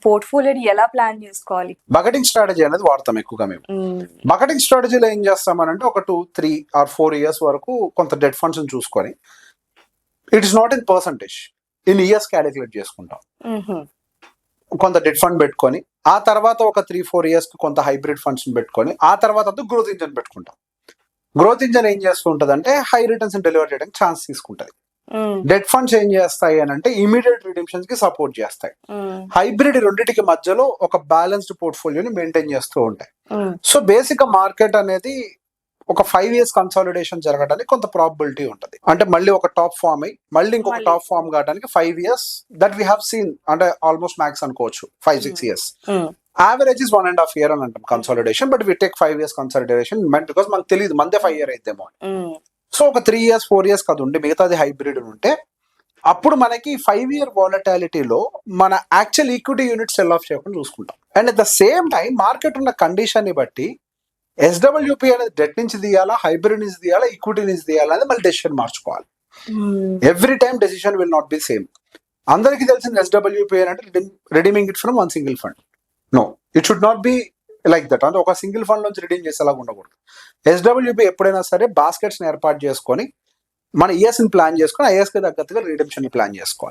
పోర్ట్ఫోలియోని ఎలా ప్లాన్ చేసుకోవాలి? Bucketing strategy అనేది వాడతాం ఎక్కువగా మేము. బకెటింగ్ స్ట్రాటజీలో ఏం చేస్తామనంటే ఒక 2, 3 or 4 ఇయర్స్ వరకు కొంత డెట్ ఫండ్స్ చూసుకొని, it is not in percentage, in years calculate చేసుకుంటాం. కొంత డెట్ ఫండ్ పెట్టుకొని ఆ తర్వాత ఒక 3-4 ఇయర్స్ కి కొంత హైబ్రిడ్ ఫండ్స్ పెట్టుకొని ఆ తర్వాత గ్రోత్ ఇంజన్ పెట్టుకుంటాం. గ్రోత్ ఇంజన్ ఏం చేస్తుంటది అంటే హై రిటర్న్స్ డెలివర్ చేయడానికి ఛాన్స్ తీసుకుంటది. డెట్ ఫండ్స్ ఏం చేస్తాయి అని అంటే ఇమీడియట్ రిడెంప్షన్స్ కి సపోర్ట్ చేస్తాయి. హైబ్రిడ్ రెండింటికి మధ్యలో ఒక బ్యాలెన్స్డ్ పోర్ట్ఫోలియోని మెయింటైన్ చేస్తూ ఉంటాయి. సో బేసిక్ గా మార్కెట్ అనేది ఒక 5 ఇయర్స్ కన్సాలిడేషన్ జరగడానికి కొంత ప్రాబిలిటీ ఉంటుంది. అంటే మళ్ళీ ఒక టాప్ ఫామ్ అయ్యి మళ్ళీ ఇంకొక టాప్ ఫామ్ కావడానికి 5 years that we have seen, అంటే ఆల్మోస్ట్ మ్యాక్స్ అనుకోవచ్చు 5-6 ఇయర్స్. యావరేజ్ ఇస్ 1.5 year అని అంటాం consolidation, but we take 5 years consolidation because మనకు తెలియదు మందే 5 year అయితేమో. సో ఒక 3 ఇయర్స్ 4 ఇయర్స్ కదా ఉండి మిగతాది హైబ్రిడ్ ఉంటే అప్పుడు మనకి 5 year వాలటాలిటీలో మన actual equity unit cell of చేయకుండా చూసుకుంటాం. And at the same time market ఉన్న కండిషన్ ని బట్టి SWP అనేది డెట్ నుంచి తీయాలా, హైబ్రిడ్ నుంచి తీయాలా, ఈక్విటీ నుంచి తీయాలా అనేది మళ్ళీ డెసిషన్ మార్చుకోవాలి. Every time decision will not be same. అందరికీ తెలిసిన SWP అంటే redeeming it from one single fund. No, it should not be like that. అంటే ఒక సింగిల్ ఫండ్ నుంచి రిడీమ్ చేసేలాగా ఉండకూడదు. SWP ఎప్పుడైనా సరే బాస్కెట్స్ ని ఏర్పాటు చేసుకొని మన ఇయర్స్ ని ప్లాన్ చేసుకొని ఆ ఇయర్స్ కి తగ్గట్టుగా రిడెంప్షన్ ని ప్లాన్ చేసుకోవాలి.